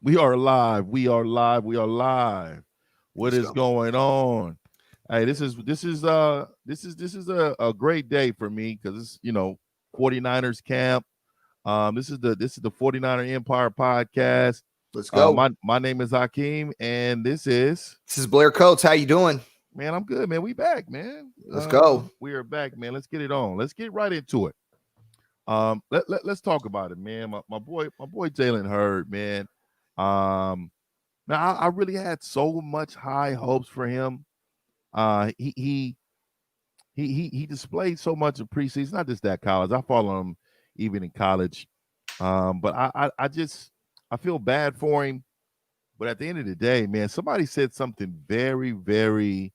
We are live. We are live. We are live. What Let's is go. going on? Hey, this is a great day for me because it's 49ers camp. This is the 49er Empire podcast. Let's go. My name is Hakeem, and this is This is Blair Coates. How you doing? man. I'm good, man. We back, man. Let's go. We are back, man. Let's get it on. Let's get right into it. Let's talk about it, man. My boy Jalen Hurd, man. Now I really had so much high hopes for him. He displayed so much in preseason, not just that college. I follow him even in college. But I feel bad for him. But at the end of the day, man, somebody said something very, very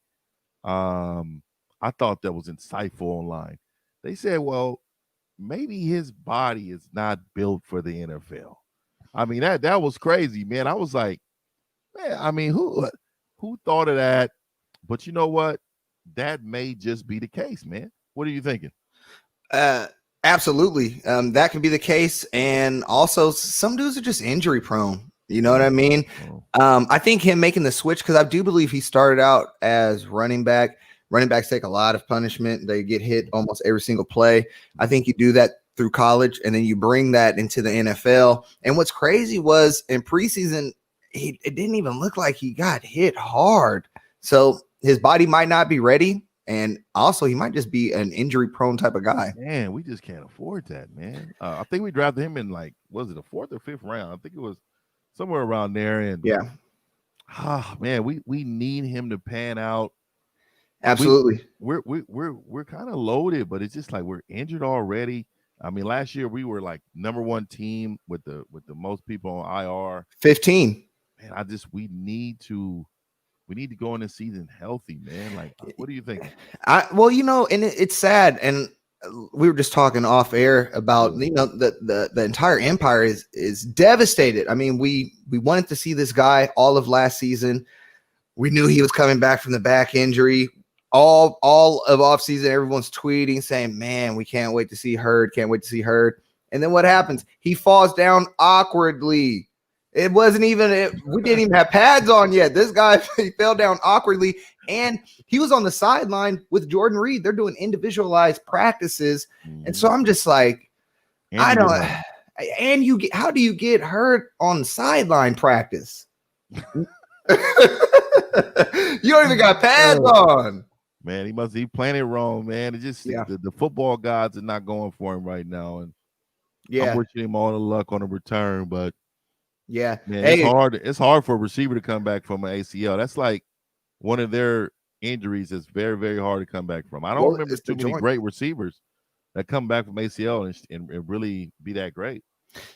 I thought that was insightful online. They said, well, maybe his body is not built for the NFL. I mean, that was crazy, man. I was like, man, I mean, who thought of that? But you know what? That may just be the case, man. What are you thinking? Absolutely. That can be the case. And also, some dudes are just injury prone. You know what I mean? I think him making the switch, because I do believe he started out as running back. Running backs take a lot of punishment. They get hit almost every single play. I think you do that through college, and then you bring that into the NFL. And what's crazy was in preseason, it didn't even look like he got hit hard. So his body might not be ready. And also, he might just be an injury-prone type of guy. Man, we just can't afford that, man. I think we drafted him in was it the 4th or 5th round? I think it was somewhere around there. And man, we need him to pan out. Absolutely. We're kind of loaded, but it's just like we're injured already. I mean, last year we were like number 1 team with the most people on IR. 15. Man, we need to go in the season healthy, man. Like, what do you think? Well, and it's sad, and we were just talking off air about the entire empire is devastated. I mean, we wanted to see this guy all of last season. We knew he was coming back from the back injury. All of offseason, everyone's tweeting saying, man, we can't wait to see Hurd. Can't wait to see Hurd. And then what happens? He falls down awkwardly. It wasn't even we didn't even have pads on yet. This guy, he fell down awkwardly. And he was on the sideline with Jordan Reed. They're doing individualized practices. And so I'm just like, how do you get hurt on sideline practice? You don't even got pads on. Man, he playing it wrong, man. It just the football gods are not going for him right now. And I'm wishing him all the luck on the return, but man, it's hard for a receiver to come back from an ACL. That's like one of their injuries that's very, very hard to come back from. I don't remember too many great receivers that come back from ACL and really be that great.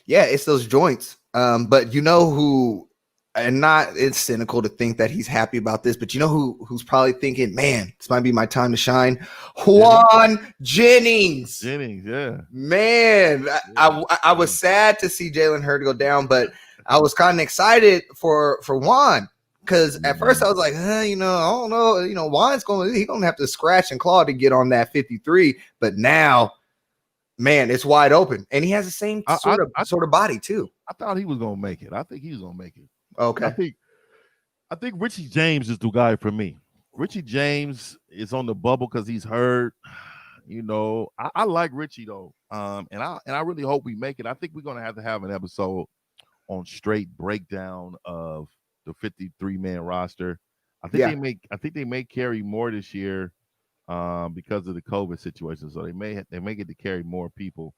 Yeah, it's those joints. But you know who, and it's cynical to think that he's happy about this, but you know who's probably thinking, man, this might be my time to shine? Kwan Jennings. Yeah. Man, I was sad to see Jalen Hurd go down, but I was kind of excited for Juan, because at first I was like, I don't know, Juan's he's gonna have to scratch and claw to get on that 53. But now, man, it's wide open, and he has the same sort of body too. I thought he was gonna make it. I think he was gonna make it. Okay. I think Richie James is the guy for me. Richie James is on the bubble because he's hurt. I like Richie though, and I really hope we make it. I think we're gonna have to have an episode on straight breakdown of the 53-man roster. I think they may carry more this year because of the COVID situation. So they may get to carry more people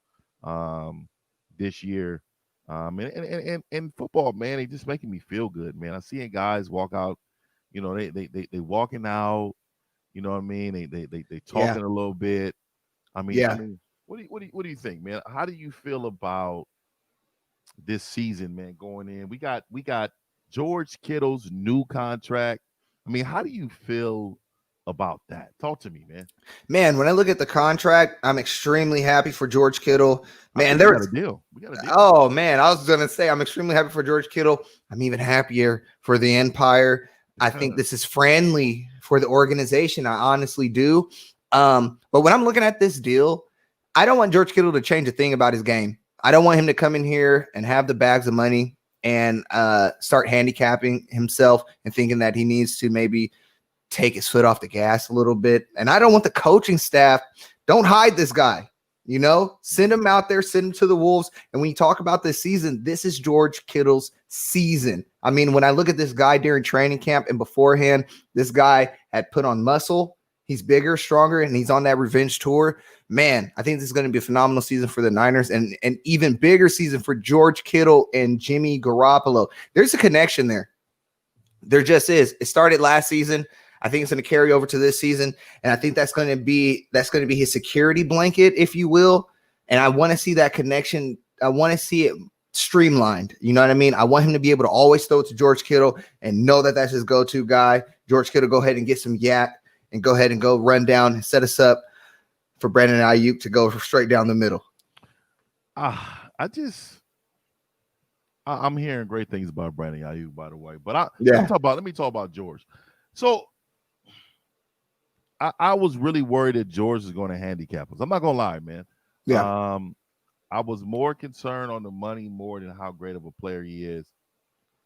this year. And football, man, they just making me feel good, man. I'm seeing guys walk out, they walking out, you know what I mean? They talking a little bit. I mean, what do you think, man? How do you feel about this season, man, going in? We got George Kittle's new contract. I mean, how do you feel about that? Talk to me, man. Man, when I look at the contract, I'm extremely happy for George Kittle. Man, we got a deal. Oh, man, I was going to say I'm extremely happy for George Kittle. I'm even happier for the Empire. I think this is friendly for the organization. I honestly do. But when I'm looking at this deal, I don't want George Kittle to change a thing about his game. I don't want him to come in here and have the bags of money and start handicapping himself and thinking that he needs to maybe take his foot off the gas a little bit. And I don't want the coaching staff, don't hide this guy, send him out there, send him to the Wolves. And when you talk about this season, this is George Kittle's season. I mean, when I look at this guy during training camp and beforehand, this guy had put on muscle. He's bigger, stronger, and he's on that revenge tour. Man, I think this is going to be a phenomenal season for the Niners and an even bigger season for George Kittle and Jimmy Garoppolo. There's a connection there. There just is. It started last season. I think it's going to carry over to this season, and I think that's going to be his security blanket, if you will. And I want to see that connection. I want to see it streamlined. You know what I mean? I want him to be able to always throw it to George Kittle and know that that's his go-to guy. George Kittle, go ahead and get some yak and go ahead and go run down and set us up for Brandon Ayuk to go straight down the middle. I'm hearing great things about Brandon Ayuk, by the way. But let me talk about George. So I was really worried that George is going to handicap us. I'm not gonna lie, man. Yeah. I was more concerned on the money more than how great of a player he is.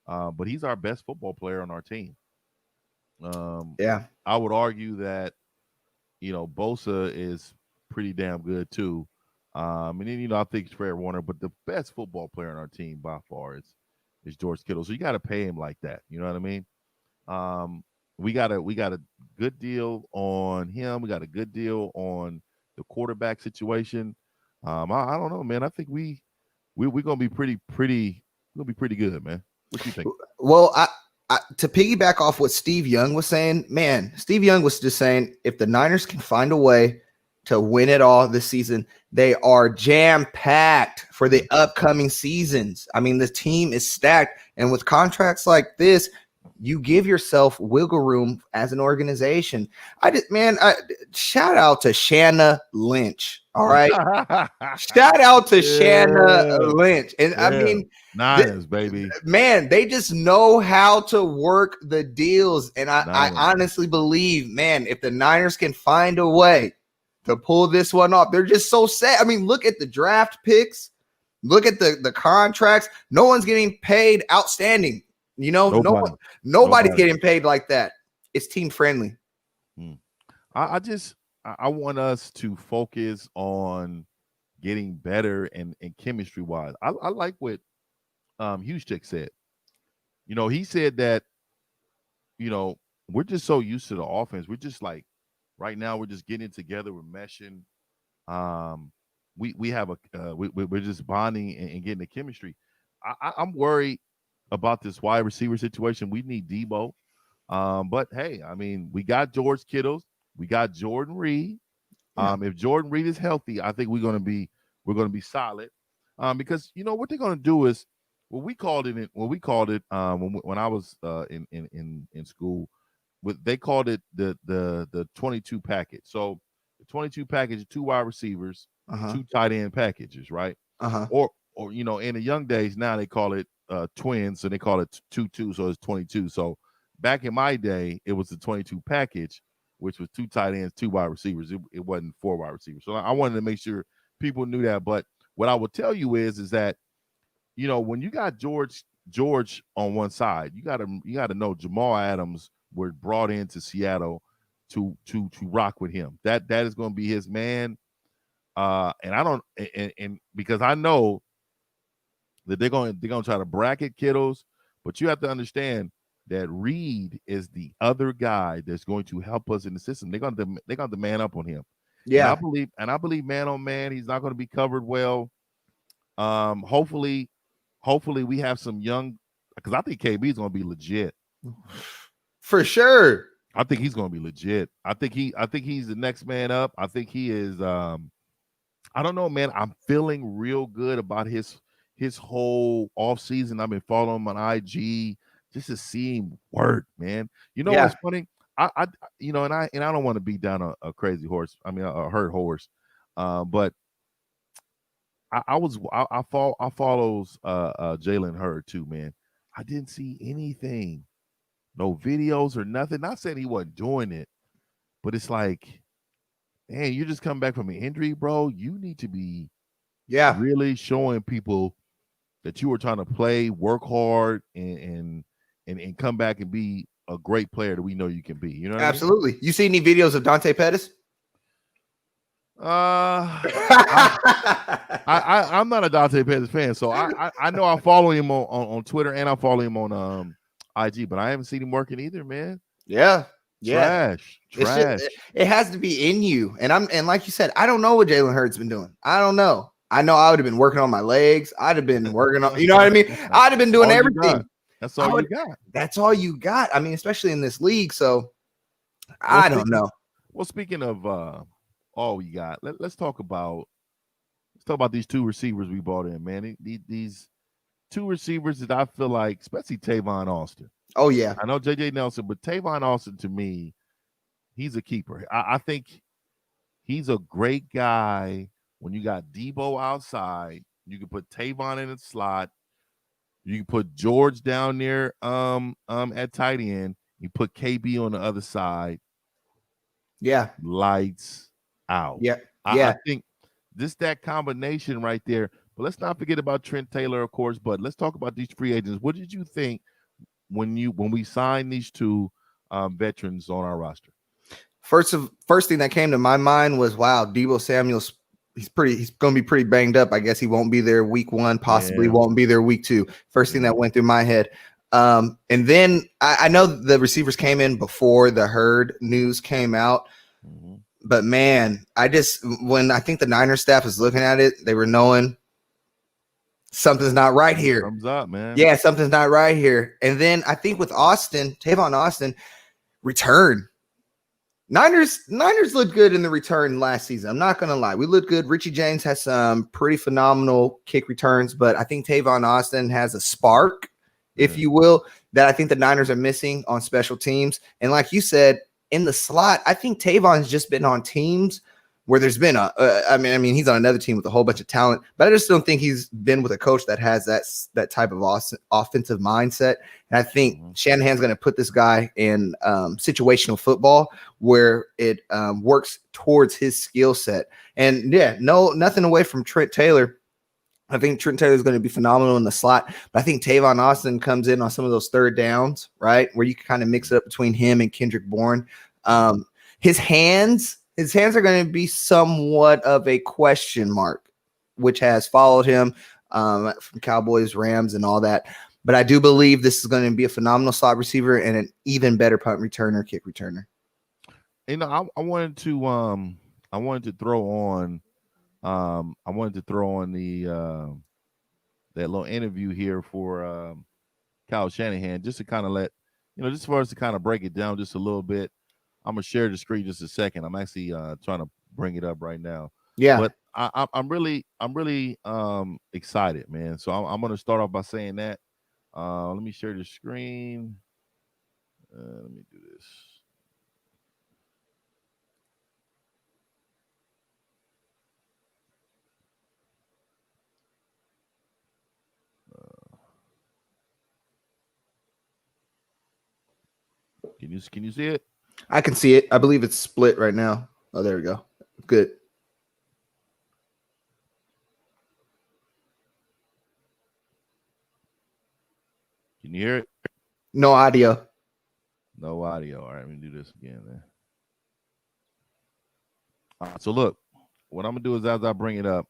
But he's our best football player on our team. I would argue that, Bosa is pretty damn good too. And then, I think it's Fred Warner, but the best football player on our team by far is George Kittle. So you got to pay him like that. You know what I mean? We got a good deal on him. We got a good deal on the quarterback situation. I don't know, man. I think we're gonna be pretty good, man. What do you think? Well, to piggyback off what Steve Young was saying, man, Steve Young was just saying if the Niners can find a way to win it all this season, they are jam-packed for the upcoming seasons. I mean, the team is stacked, and with contracts like this, you give yourself wiggle room as an organization. Shout out to Shanna Lynch. All right. Shout out to Shanna Lynch. And I mean, Niners, baby. Man, they just know how to work the deals. And I honestly believe, man, if the Niners can find a way to pull this one off, they're just so sad. I mean, look at the draft picks. Look at the contracts. No one's getting paid outstanding. Nobody's getting paid like that. It's team friendly. I want us to focus on getting better and chemistry wise. I like what Hughstick said. He said that, we're just so used to the offense. We're just like right now we're just getting together, we're meshing. We have we're just bonding and getting the chemistry. I'm worried about this wide receiver situation. We need Debo. But hey, I mean, we got George Kittle, we got Jordan Reed. If Jordan Reed is healthy, I think we're gonna be solid. Because what they're gonna do is when I was in school, they called it the 22 package. So the 22 package, 2 wide receivers, 2 tight end packages, right? Or in the young days now they call it twins, so they call it 2-2, so it's 22. So back in my day, it was the 22 package, which was 2 tight ends, 2 wide receivers. It wasn't 4 wide receivers. So I wanted to make sure people knew that. But what I will tell you is that when you got George on one side, you gotta know Jamal Adams were brought into Seattle to rock with him. That is going to be his man. And I don't and because I know that they're going to try to bracket Kittles, but you have to understand that Reed is the other guy that's going to help us in the system. They're going to man up on him. Yeah, and I believe man on man, he's not going to be covered well. Hopefully we have some young, because I think KB is going to be legit for sure. I think he's going to be legit. I think he's the next man up. I think he is. I don't know, man. I'm feeling real good about his whole offseason. I've been following him on IG just to see him work, man. What's funny? I and I don't want to beat down a crazy horse. I mean, a hurt horse. But I follows Jalen Hurd too, man. I didn't see anything, no videos or nothing. Not saying he wasn't doing it, but it's like, man, you just come back from an injury, bro. You need to be really showing people that you were trying to play, work hard, and come back and be a great player that we know you can be. You know what Absolutely. You see any videos of Dante Pettis? I mean? I'm not a Dante Pettis fan, so I know I follow him on Twitter and I follow him on IG, but I haven't seen him working either, man. Yeah. Trash. It has to be in you. And like you said, I don't know what Jalen Hurd's been doing. I don't know. I know I would have been working on my legs. I'd have been working on, you know what I mean? I'd have been doing everything. That's all you got. That's all you got. I mean, especially in this league. So I don't know. Well, speaking of all we got, let's talk about these two receivers we brought in, man. These two receivers that I feel like, especially Tavon Austin. Oh, yeah. I know JJ Nelson, but Tavon Austin, to me, he's a keeper. I think he's a great guy when you got Debo outside. You can put Tavon in the slot. You can put George down there at tight end. You put KB on the other side. Yeah. Lights out. Yeah. I think that combination right there. But let's not forget about Trent Taylor, of course. But let's talk about these free agents. What did you think when we signed these two veterans on our roster? First thing that came to my mind was, wow, Debo Samuel's he's going to be pretty banged up. I guess he won't be there week 1, possibly won't be there week 2. First thing that went through my head. And then I know the receivers came in before the Hurd news came out. Mm-hmm. But man, when I think the Niners staff was looking at it, they were knowing something's not right here. Thumbs up, man. Yeah, something's not right here. And then I think with Tavon Austin return. Niners looked good in the return last season. I'm not going to lie. We looked good. Richie James has some pretty phenomenal kick returns, but I think Tavon Austin has a spark, if you will, that I think the Niners are missing on special teams. And like you said, in the slot, I think Tavon's just been on teams where there's been I mean, he's on another team with a whole bunch of talent, but I just don't think he's been with a coach that has that type of offensive mindset. And I think Shanahan's going to put this guy in situational football where it works towards his skill set. And yeah, nothing away from Trent Taylor. I think Trent Taylor is going to be phenomenal in the slot, but I think Tavon Austin comes in on some of those third downs, right, where you can kind of mix it up between him and Kendrick Bourne. His hands are going to be somewhat of a question mark, which has followed him from Cowboys, Rams, and all that. But I do believe this is going to be a phenomenal slot receiver and an even better punt returner, kick returner. You know, I wanted to throw on. I wanted to throw on the that little interview here for Kyle Shanahan, just to kind of just for us to kind of break it down just a little bit. I'm gonna share the screen just a second. I'm actually trying to bring it up right now. Yeah, but I'm really excited, man. So I'm gonna start off by saying that. Let me share the screen. Let me do this. Can you see it? I can see it. I believe it's split right now. Oh, there we go. Good. Can you hear it? No audio. No audio. All right, let me do this again then. All right, so look, what I'm gonna do is as I bring it up,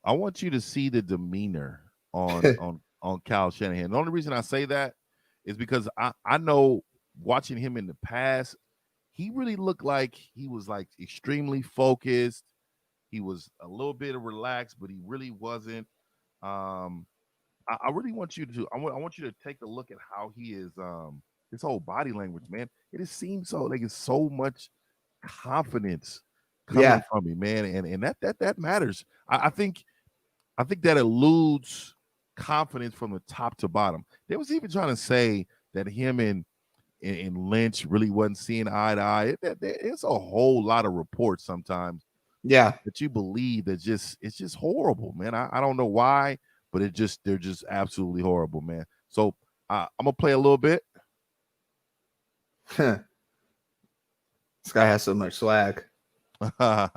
I want you to see the demeanor on Kyle Shanahan. The only reason I say that is because I know watching him in the past, he really looked like he was like extremely focused. He was a little bit relaxed, but he really wasn't. I really want you to. I want you to take a look at how he is. His whole body language, man. It just seems so like it's so much confidence coming from him, man, and that matters. I think that eludes confidence from the top to bottom. They was even trying to say that him and Lynch really wasn't seeing eye to eye. It's a whole lot of reports sometimes. Yeah, that you believe that it's just horrible, man. I don't know why, but they're just absolutely horrible, man. So I'm gonna play a little bit. This guy has so much swag. Yeah.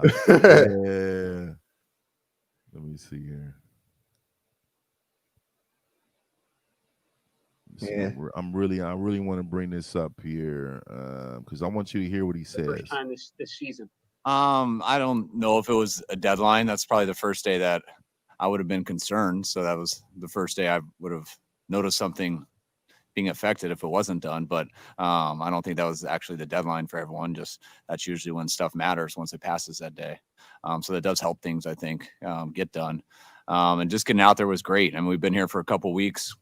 Let me see here. Yeah. I really want to bring this up here because I want you to hear what he says. First time this season. I don't know if it was a deadline. That's probably the first day that I would have been concerned. So that was the first day I would have noticed something being affected if it wasn't done. But I don't think that was actually the deadline for everyone. Just that's usually when stuff matters once it passes that day. So that does help things, I think, get done. And just getting out there was great. I mean, we've been here for a couple weeks.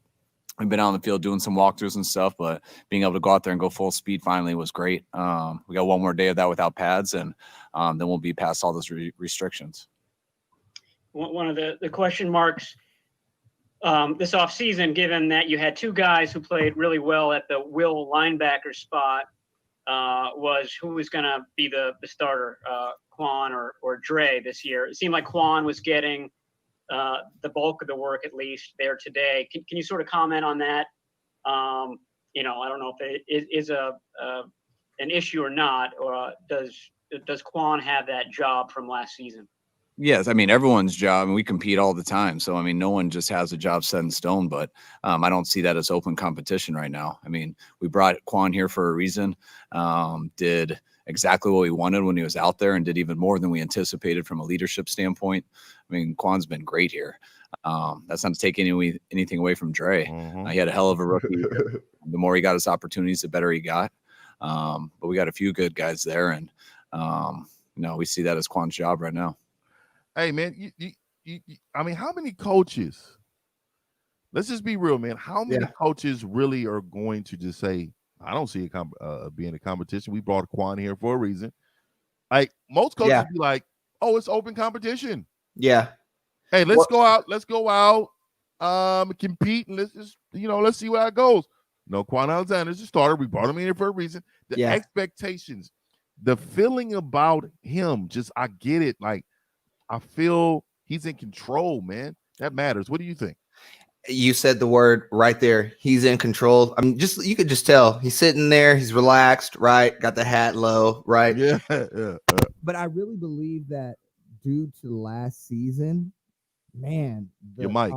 We've been out in the field doing some walkthroughs and stuff, but being able to go out there and go full speed finally was great. We got one more day of that without pads, and then we'll be past all those restrictions. One of the question marks this offseason, given that you had two guys who played really well at the will linebacker spot, was who was going to be the starter, Kwan or Dre this year. It seemed like Kwan was getting the bulk of the work, at least there today. Can you sort of comment on that? I don't know if it is an issue or not, or does Kwan have that job from last season? Yes, I mean, everyone's job, and we compete all the time. So, I mean, no one just has a job set in stone, but I don't see that as open competition right now. I mean, we brought Kwan here for a reason, did exactly what we wanted when he was out there, and did even more than we anticipated from a leadership standpoint. I mean, Kwan's been great here. That's not to take anything away from Dre. Mm-hmm. He had a hell of a rookie year. The more he got his opportunities, the better he got. But we got a few good guys there, and we see that as Kwan's job right now. Hey, man, I mean, how many coaches? Let's just be real, man. How many coaches really are going to just say, I don't see it being a competition. We brought Kwan here for a reason. Like, most coaches be like, oh, it's open competition. Yeah. Hey, let's go out, compete, and let's just, let's see where that goes. No, Kwan Alexander's the starter. We brought him in here for a reason. The expectations, the feeling about him, just, I get it. Like, I feel he's in control, man. That matters. What do you think? You said the word right there. He's in control. I mean, you could just tell he's sitting there. He's relaxed, right? Got the hat low, right? Yeah. But I really believe that due to last season, man. You might.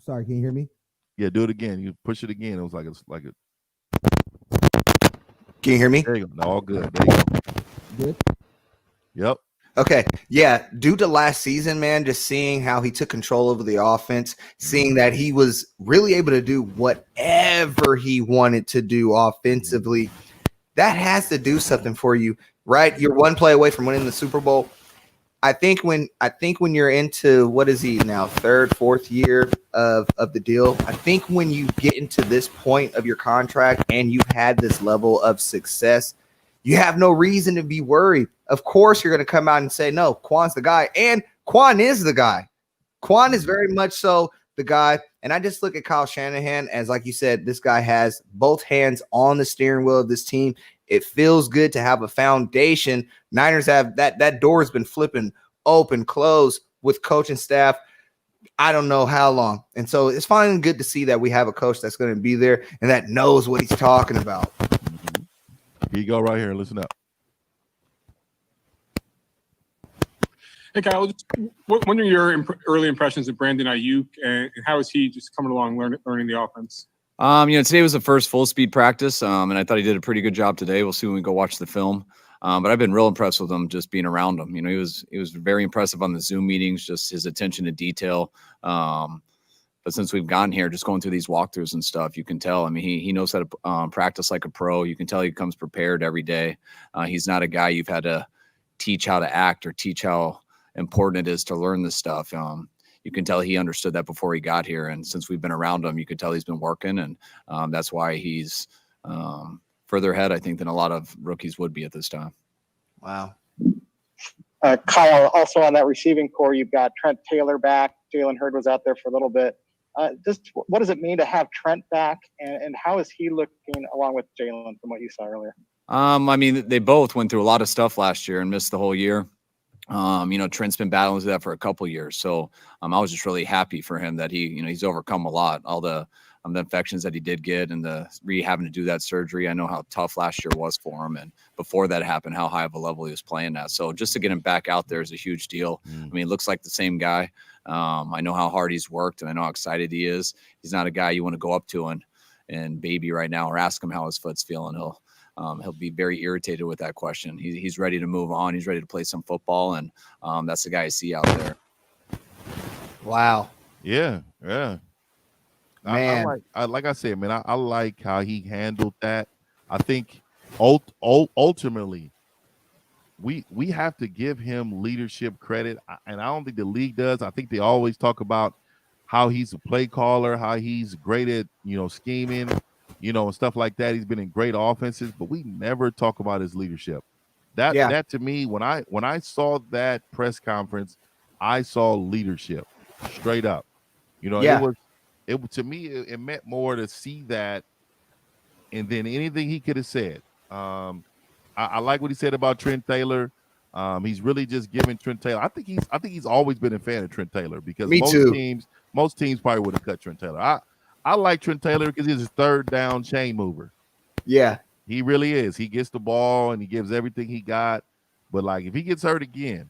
Sorry, can you hear me? Yeah, do it again. You push it again. It was like a. Can you hear me? There you go. No, all good. There you go. Good. Yep. Okay. Yeah. Due to last season, man, just seeing how he took control over the offense, seeing that he was really able to do whatever he wanted to do offensively, that has to do something for you, right? You're one play away from winning the Super Bowl. I think when you're into, what is he now, third, fourth year of the deal, I think when you get into this point of your contract and you've had this level of success, you have no reason to be worried. Of course, you're going to come out and say, no, Kwan's the guy. And Kwan is the guy. Kwan is very much so the guy. And I just look at Kyle Shanahan as, like you said, this guy has both hands on the steering wheel of this team. It feels good to have a foundation. Niners have that door has been flipping open, close with coaching staff. I don't know how long. And so it's finally good to see that we have a coach that's going to be there and that knows what he's talking about. Here you go right here. Listen up. Hey, Kyle, just wondering your early impressions of Brandon Ayuk and how is he just coming along learning the offense? Today was the first full speed practice, and I thought he did a pretty good job today. We'll see when we go watch the film. But I've been real impressed with him just being around him. He was very impressive on the Zoom meetings, just his attention to detail. But since we've gotten here, just going through these walkthroughs and stuff, you can tell. I mean, he knows how to practice like a pro. You can tell he comes prepared every day. He's not a guy you've had to teach how to act or teach how important it is to learn this stuff. You can tell he understood that before he got here. And since we've been around him, you could tell he's been working. And that's why he's further ahead, I think, than a lot of rookies would be at this time. Wow. Kyle, also on that receiving core, you've got Trent Taylor back. Jalen Hurd was out there for a little bit. Just what does it mean to have Trent back, and how is he looking along with Jalen from what you saw earlier? I mean, they both went through a lot of stuff last year and missed the whole year. Trent's been battling with that for a couple years. So I was just really happy for him that he's overcome a lot, all the infections that he did get and having to do that surgery. I know how tough last year was for him. And before that happened, how high of a level he was playing at. So just to get him back out there is a huge deal. I mean, it looks like the same guy. I know how hard he's worked and I know how excited he is. He's not a guy you want to go up to and baby right now or ask him how his foot's feeling. He'll be very irritated with that question. He's ready to move on. He's ready to play some football. And that's the guy I see out there. Wow. Yeah. Man. Like I said, man, I like how he handled that. I think ultimately we have to give him leadership credit, and I don't think the league does. I think they always talk about how he's a play caller, how he's great at scheming, and stuff like that. He's been in great offenses, but we never talk about his leadership. That to me, when I saw that press conference, I saw leadership straight up. To me, it meant more to see that, and then anything he could have said. I like what he said about Trent Taylor. He's really just giving Trent Taylor. I think he's always been a fan of Trent Taylor because most teams probably would have cut Trent Taylor. I like Trent Taylor because he's a third down chain mover. Yeah, he really is. He gets the ball and he gives everything he got. But like if he gets hurt again,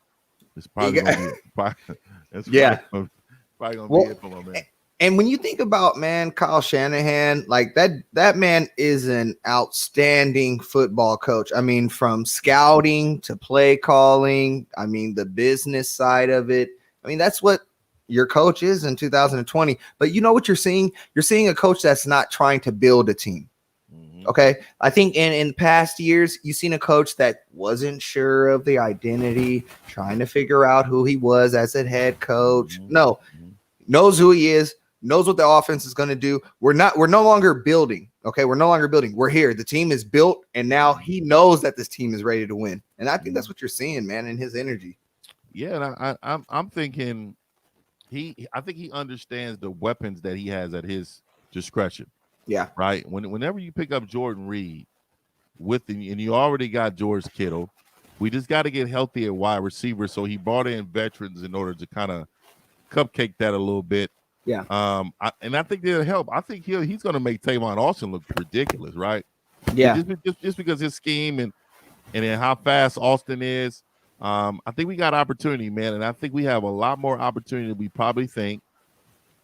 it's probably gonna be it for my man. And when you think about, man, Kyle Shanahan, like that man is an outstanding football coach. I mean, from scouting to play calling, I mean, the business side of it. I mean, that's what your coach is in 2020. But you know what you're seeing? You're seeing a coach that's not trying to build a team. Okay. I think in past years, you've seen a coach that wasn't sure of the identity, trying to figure out who he was as a head coach. No, knows who he is, knows what the offense is going to do. We're no longer building. Okay. We're no longer building. We're here. The team is built. And now he knows that this team is ready to win. And I think that's what you're seeing, man, in his energy. Yeah. And I'm thinking I think he understands the weapons that he has at his discretion. Yeah. Right. Whenever you pick up Jordan Reed and you already got George Kittle, we just got to get healthy at wide receiver. So he brought in veterans in order to kind of cupcake that a little bit. Yeah. I think that'll help. I think he's going to make Tavon Austin look ridiculous, right? Yeah. Just because his scheme and then how fast Austin is. I think we got opportunity, man, and I think we have a lot more opportunity than we probably think.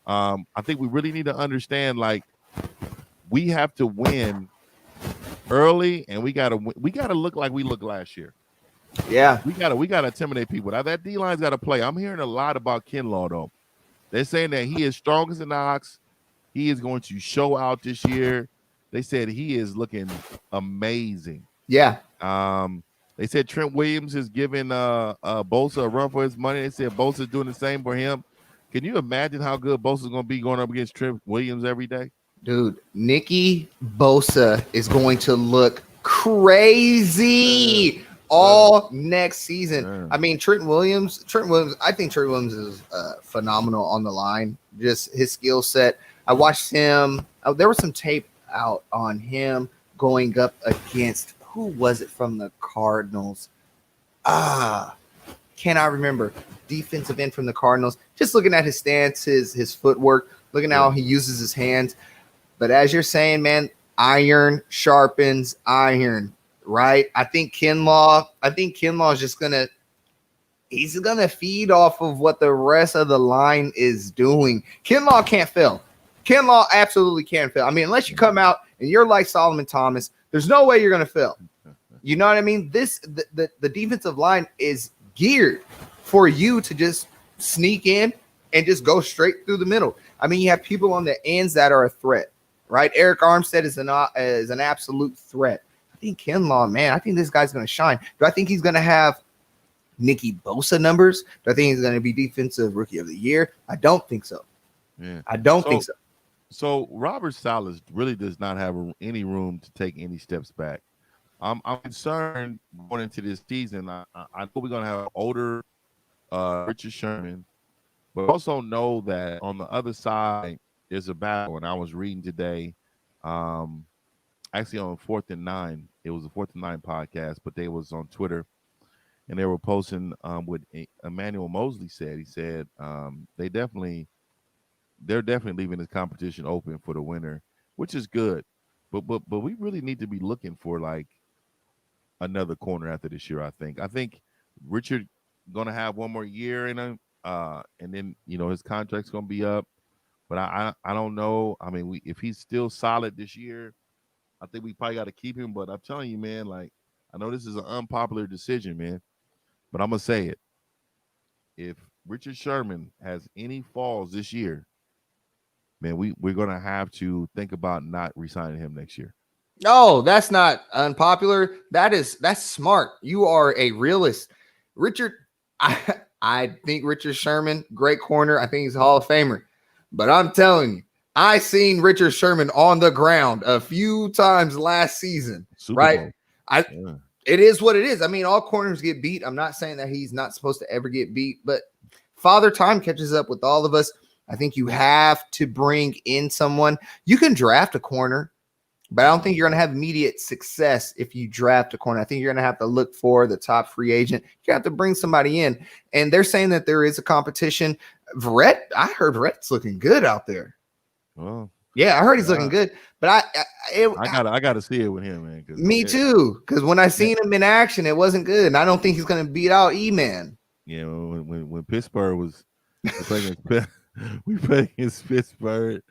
I think we really need to understand, like, we have to win early, and we gotta look like we looked last year. Yeah, we gotta intimidate people. Now that D line's got to play. I'm hearing a lot about Kinlaw though. They're saying that he is strong as an ox. He is going to show out this year. They said he is looking amazing. Yeah. They said Trent Williams is giving Bosa a run for his money. They said Bosa's doing the same for him. Can you imagine how good Bosa's going to be going up against Trent Williams every day? Dude, Nicky Bosa is going to look crazy all next season. I mean, Trent Williams, I think Trent Williams is phenomenal on the line. Just his skill set. I watched him. There was some tape out on him going up against, who was it from the Cardinals? Cannot remember. Defensive end from the Cardinals. Just looking at his stance, his footwork, looking at how he uses his hands. But as you're saying, man, iron sharpens iron, right? I think Kinlaw is just he's gonna feed off of what the rest of the line is doing. Kinlaw can't fail. Kinlaw absolutely can't fail. I mean, unless you come out and you're like Solomon Thomas, there's no way you're gonna fail. You know what I mean? The defensive line is geared for you to just sneak in and just go straight through the middle. I mean, you have people on the ends that are a threat, right? Eric Armstead is an absolute threat. I think Kinlaw, man, I think this guy's going to shine. Do I think he's going to have Nicky Bosa numbers? Do I think he's going to be defensive rookie of the year? I don't think so. Yeah, I don't think so. So Robert Saleh really does not have any room to take any steps back. I'm concerned going into this season. I know we're going to have older Richard Sherman, but also know that on the other side there's a battle. And I was reading today, actually on 4th and 9. It was a 4th and 9 podcast, but they was on Twitter, and they were posting what Emmanuel Mosley said. He said they're definitely leaving this competition open for the winner, which is good. But we really need to be looking for like another corner after this year. I think Richard gonna have one more year in him, and then his contract's gonna be up. But I don't know. I mean, if he's still solid this year, I think we probably got to keep him. But I'm telling you, man, like I know this is an unpopular decision, man, but I'm gonna say it. If Richard Sherman has any falls this year, man, we're gonna have to think about not re-signing him next year. No, that's not unpopular. That's smart. You are a realist. Richard, I think Richard Sherman, great corner. I think he's a Hall of Famer. But I'm telling you, I seen Richard Sherman on the ground a few times last season. Super right? Bowl. It is what it is. I mean, all corners get beat. I'm not saying that he's not supposed to ever get beat, but Father Time catches up with all of us. I think you have to bring in someone. You can draft a corner, but I don't think you're going to have immediate success if you draft a corner. I think you're going to have to look for the top free agent. You have to bring somebody in. And they're saying that there is a competition. I heard Verrett's looking good out there. Well, yeah, I heard he's looking good. But I got to see it with him, man. Me too. Because when I seen him in action, it wasn't good. And I don't think he's going to beat out E-Man. Yeah, when Pittsburgh was playing against Pittsburgh,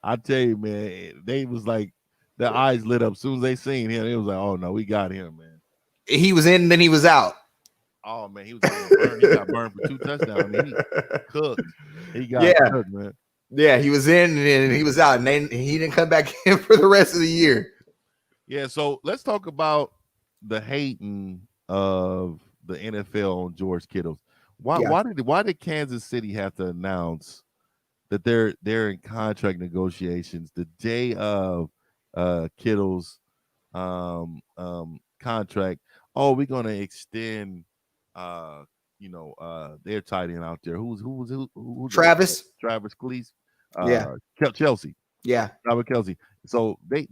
I tell you, man, they was like, their eyes lit up as soon as they seen him. It was like, oh no, we got him, man. He was in, then he was out. Oh man, he got burned for 2 touchdowns. I mean, he cooked. He got cooked, man. Yeah, he was in and he was out, and then he didn't come back in for the rest of the year. Yeah, so let's talk about the hating of the NFL on George Kittle. Why did Kansas City have to announce that they're in contract negotiations the day of Kittle's contract? Oh, we're gonna extend their tight end out there. Who's Travis Cleese? Chelsea. Yeah. Robert Kelsey. So they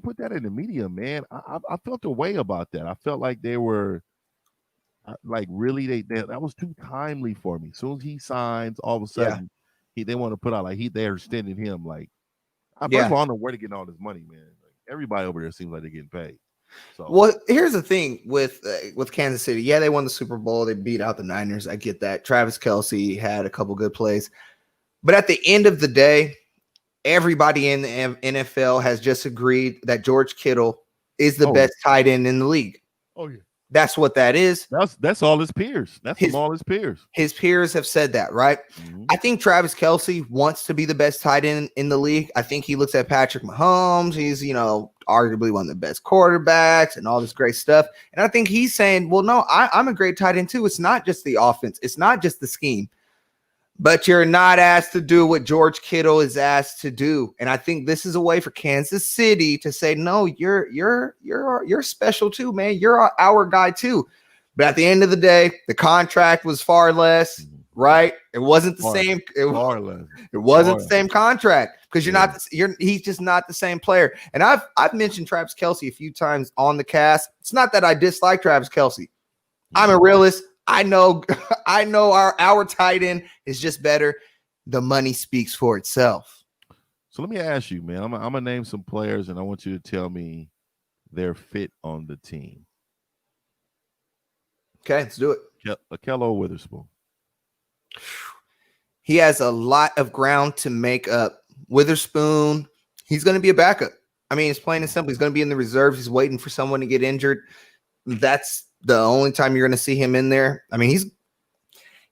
put that in the media, man. I felt a way about that. I felt like they were like really that was too timely for me. As soon as he signs, all of a sudden they want to put out like they're extending him. Like first of all, I don't know where they're getting all this money, man. Like, everybody over there seems like they're getting paid. So well, here's the thing with Kansas City. Yeah, they won the Super Bowl. They beat out the Niners. I get that. Travis Kelce had a couple good plays. But at the end of the day, everybody in the NFL has just agreed that George Kittle is the best tight end in the league. Oh, yeah. That's what that is. That's all his peers. All his peers. His peers have said that, right? Mm-hmm. I think Travis Kelce wants to be the best tight end in the league. I think he looks at Patrick Mahomes. He's, arguably one of the best quarterbacks and all this great stuff. And I think he's saying, well, no, I'm a great tight end too. It's not just the offense. It's not just the scheme. But you're not asked to do what George Kittle is asked to do. And I think this is a way for Kansas City to say, no, you're special too, man. You're our guy too. But at the end of the day, the contract was far less, right? It wasn't the same. It wasn't the same contract because he's just not the same player. And I've mentioned Travis Kelce a few times on the cast. It's not that I dislike Travis Kelce. I'm a realist. I know our tight end is just better. The money speaks for itself. So let me ask you, man. I'm gonna name some players, and I want you to tell me their fit on the team. Okay, let's do it. Akello Witherspoon. He has a lot of ground to make up. Witherspoon, he's going to be a backup. I mean, it's plain and simple. He's going to be in the reserves. He's waiting for someone to get injured. That's the only time you're going to see him in there. I mean,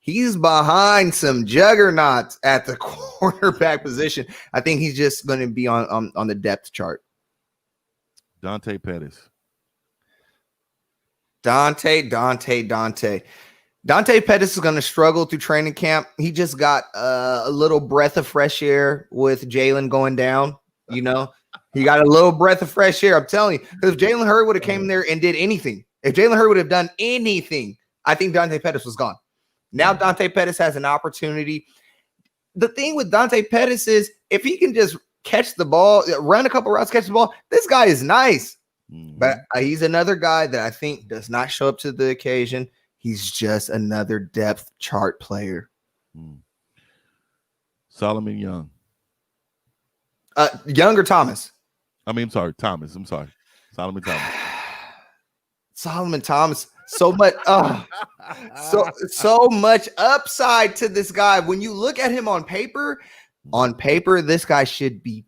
he's behind some juggernauts at the quarterback position. I think he's just going to be on the depth chart. Dante Pettis. Dante Pettis is going to struggle through training camp. He just got a little breath of fresh air with Jalen going down. He got a little breath of fresh air. I'm telling you, because if Jalen Hurd would have came there and did anything, if Jalen Hurd would have done anything, I think Dante Pettis was gone. Now Dante Pettis has an opportunity. The thing with Dante Pettis is if he can just catch the ball, run a couple routes, catch the ball, this guy is nice. Mm-hmm. But he's another guy that I think does not show up to the occasion. He's just another depth chart player. Solomon Young. Young or Thomas? I'm sorry, Thomas. I'm sorry. Solomon Thomas. Solomon Thomas. So much so much upside to this guy. When you look at him on paper, this guy should be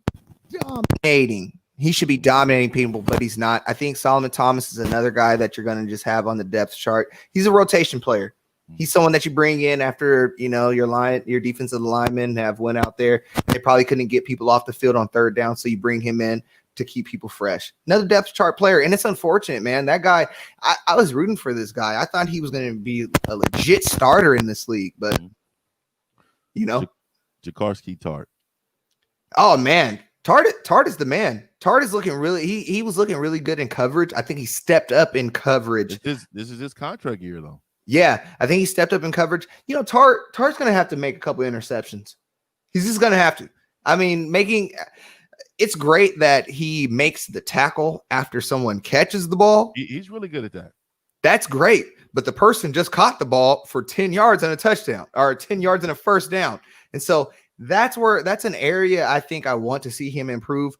dominating. He should be dominating people, but he's not. I think Solomon Thomas is another guy that you're going to just have on the depth chart. He's a rotation player. He's someone that you bring in after, your defensive linemen have went out there. They probably couldn't get people off the field on third down, so you bring him in to keep people fresh. Another depth chart player, and it's unfortunate, man. That guy, I was rooting for this guy. I thought he was going to be a legit starter in this league, but, Jakarski Tart. Oh, man. Tart is the man. Tart is looking really he was looking really good in coverage. I think he stepped up in coverage. This is his contract year, though. Yeah, I think he stepped up in coverage. Tart's going to have to make a couple of interceptions. He's just going to have to. I mean, it's great that he makes the tackle after someone catches the ball. He's really good at that. That's great. But the person just caught the ball for 10 yards and a touchdown, or 10 yards and a first down. And so that's an area I think I want to see him improve.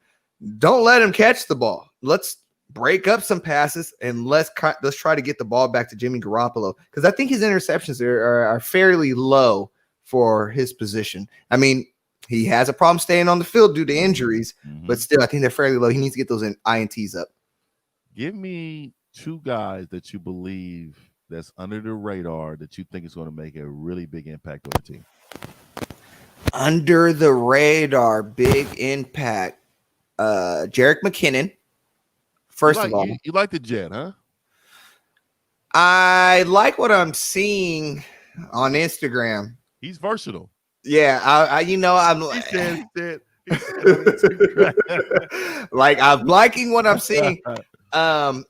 Don't let him catch the ball. Let's break up some passes and let's try to get the ball back to Jimmy Garoppolo, because I think his interceptions are fairly low for his position. I mean, he has a problem staying on the field due to injuries, but still, I think they're fairly low. He needs to get those INTs up. Give me two guys that you believe that's under the radar that you think is going to make a really big impact on the team. Under the radar, big impact. Jerick McKinnon. First of all, you like the Jet, huh? I like what I'm seeing on Instagram. He's versatile. Yeah, I'm like I'm liking what I'm seeing. I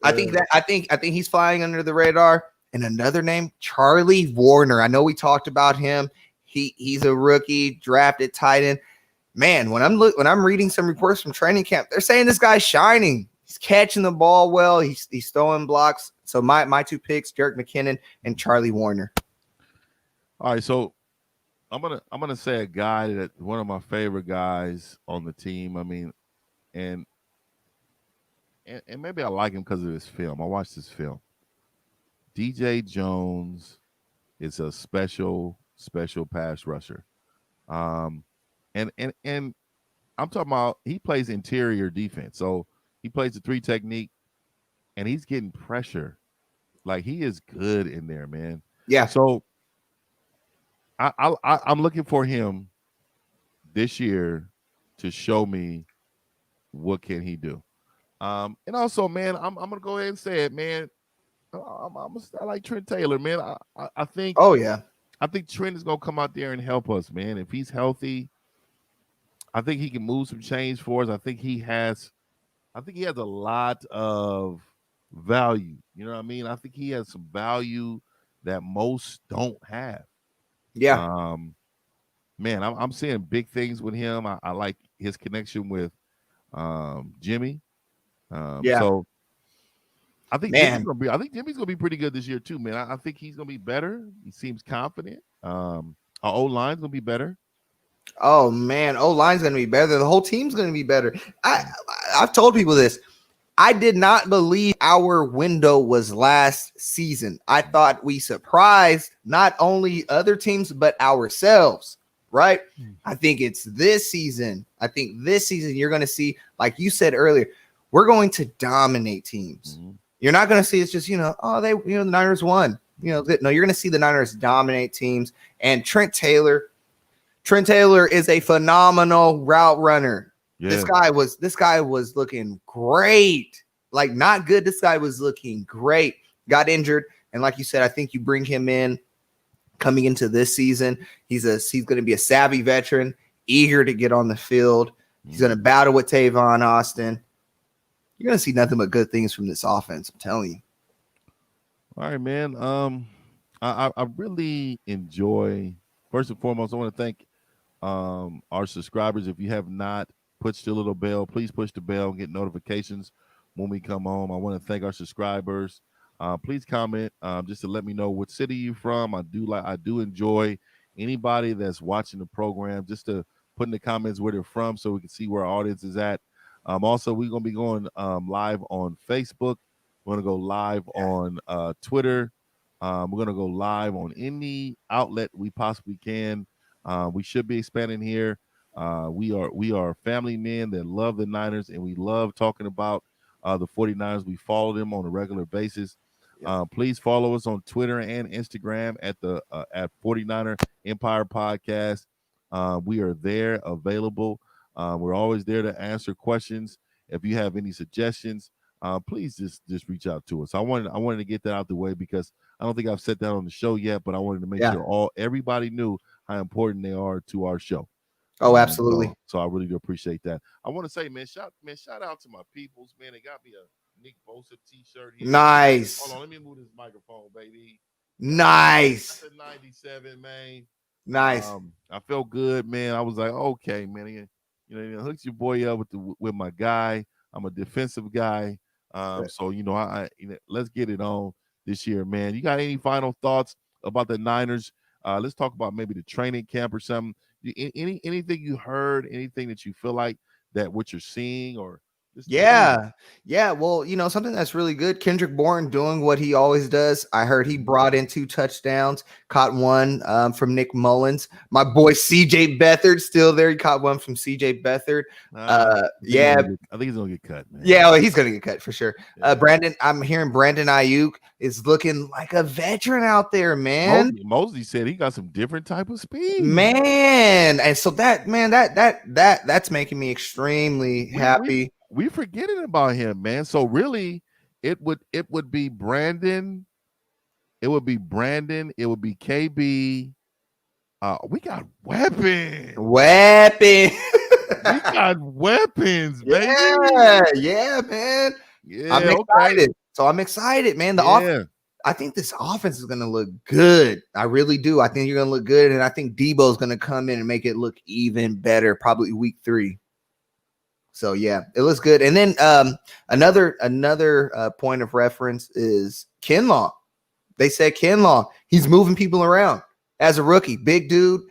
think he's flying under the radar. And another name, Charlie Warner. I know we talked about him. He's a rookie, drafted tight end. Man, when I'm reading some reports from training camp, they're saying this guy's shining. He's catching the ball well. He's throwing blocks. So my two picks, Jerick McKinnon and Charlie Warner. All right, so I'm gonna say a guy that one of my favorite guys on the team. I mean, and maybe I like him because of his film. I watched his film. DJ Jones is a special pass rusher. And I'm talking about he plays interior defense. So he plays the 3 technique and he's getting pressure. Like, he is good in there, man. Yeah. So I'm looking for him this year to show me what can he do. And also, man, I'm gonna go ahead and say it, man. I like Trent Taylor, man. I think. Oh yeah. I think Trent is gonna come out there and help us, man. If he's healthy, I think he can move some chains for us. I think he has a lot of value. You know what I mean? I think he has some value that most don't have. Yeah. Man, I'm seeing big things with him. I like his connection with Jimmy. Yeah. So I think Man. Jimmy's gonna be pretty good this year too, man. I think he's gonna be better. He seems confident. Our O-line's gonna be better. Oh man, O-line's gonna be better. The whole team's gonna be better. I've told people this. I did not believe our window was last season. I thought we surprised not only other teams but ourselves. Right? I think it's this season. I think this season you're going to see, like you said earlier, we're going to dominate teams. Mm-hmm. You're not going to see it's just, the Niners won. No, you're going to see the Niners dominate teams. And Trent Taylor is a phenomenal route runner. Yeah. This guy was looking great. Like, not good. This guy was looking great. Got injured. And like you said, I think you bring him in coming into this season. He's going to be a savvy veteran, eager to get on the field. He's going to battle with Tavon Austin. You're going to see nothing but good things from this offense, I'm telling you. All right, man. I really enjoy, first and foremost, I want to thank our subscribers. If you have not pushed the little bell, please push the bell and get notifications when we come home. I want to thank our subscribers. Please comment just to let me know what city you're from. I do enjoy anybody that's watching the program just to put in the comments where they're from so we can see where our audience is at. Also, we're going to be going live on Facebook. We're going to go live on Twitter. We're going to go live on any outlet we possibly can. We should be expanding here. We are family men that love the Niners, and we love talking about the 49ers. We follow them on a regular basis. Please follow us on Twitter and Instagram at 49er Empire Podcast. We are there, available. We're always there to answer questions. If you have any suggestions, please just reach out to us. I wanted to get that out the way because I don't think I've said that on the show yet, but I wanted to make sure everybody knew how important they are to our show. Oh, absolutely. So I really do appreciate that. I want to say, shout out to my peoples, man. They got me a Nick Bosa t-shirt here. Nice. Hold on, let me move this microphone, baby. Nice. That's a 97, man. Nice. I felt good, man. I was like, okay, man. Hooks your boy up with my guy. I'm a defensive guy. So let's get it on this year, man. You got any final thoughts about the Niners? Let's talk about maybe the training camp or something. Anything you heard, anything that you feel like that what you're seeing or yeah. Well, something that's really good. Kendrick Bourne doing what he always does. I heard he brought in 2 touchdowns, caught one from Nick Mullins. My boy CJ Beathard still there. He caught one from CJ Beathard. I think he's gonna get cut, man. Yeah, well, he's gonna get cut for sure. Brandon, I'm hearing Brandon Ayuk is looking like a veteran out there, man. Mosley said he got some different type of speed, man. And so that's making me extremely happy. We forgetting about him, man. So really, it would be Brandon. It would be Brandon. It would be KB. We got weapons. We got weapons, baby. Yeah, man. Yeah, I'm excited. So I'm excited, man. I think this offense is going to look good. I really do. I think you're going to look good, and I think Debo is going to come in and make it look even better, probably week 3. So yeah, it looks good. And then another point of reference is Kinlaw. They said Kinlaw, he's moving people around as a rookie, big dude,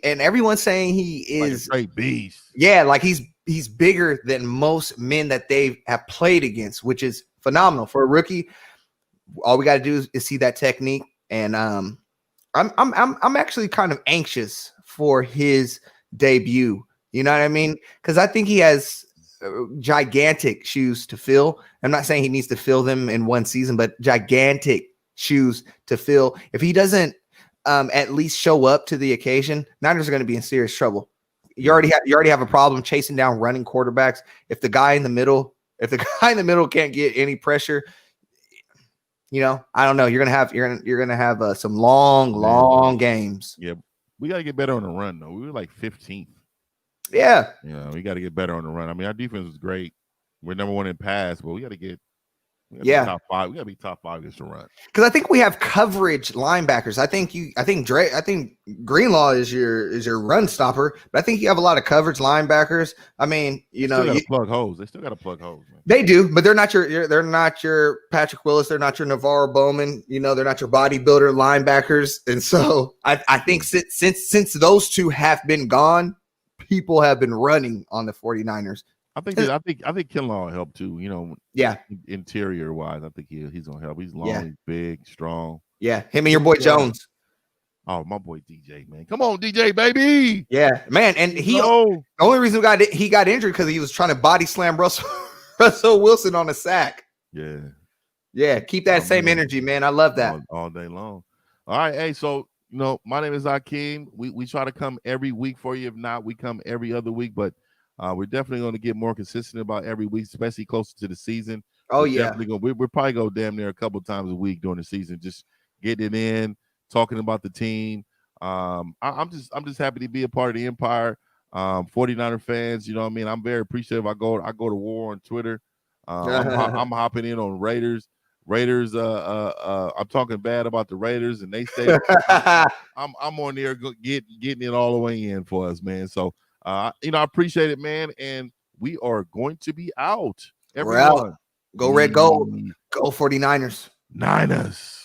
and everyone's saying he is like a great beast. Yeah, like he's bigger than most men that they have played against, which is phenomenal for a rookie. All we got to do is see that technique, and I'm actually kind of anxious for his debut. You know what I mean? Because I think he has gigantic shoes to fill. I'm not saying he needs to fill them in one season, but gigantic shoes to fill. If he doesn't at least show up to the occasion, Niners are going to be in serious trouble. You already have a problem chasing down running quarterbacks. If the guy in the middle can't get any pressure, I don't know. You're gonna have some long games. Yeah, we got to get better on the run though. We were like 15th. Yeah, we got to get better on the run. I mean, our defense was great. We're number 1 in pass, but we got to get top 5. We got to be top 5 against the run. Because I think we have coverage linebackers. I think Greenlaw is your run stopper, but I think you have a lot of coverage linebackers. I mean, you plug holes. They still got to plug holes, man. They do, but they're not your Patrick Willis. They're not your Navarro Bowman. They're not your bodybuilder linebackers. And so I think since those 2 have been gone, people have been running on the 49ers. I think Kinlaw will help too. Interior wise, I think he's gonna help. He's long, he's big, strong. Yeah, him and your boy Jones. Oh, my boy DJ, man, come on, DJ, baby. Yeah, man, and the only reason he got injured because he was trying to body slam Russell Wilson on a sack. Yeah. Keep that same energy, man. I love that all day long. All right, hey, so my name is Akeem. We try to come every week for you. If not, we come every other week, but we're definitely going to get more consistent about every week, especially closer to the season. We're probably go damn near a couple times a week during the season, just getting it in, talking about the team. I'm just happy to be a part of the Empire. 49er fans, you know what I mean? I'm very appreciative. I go to war on Twitter. I'm hopping in on Raiders. I'm talking bad about the Raiders, and they say I'm on there getting it all the way in for us, man. So I appreciate it, man, and we are going to be out. Everyone, go red, gold, go 49ers. Niners.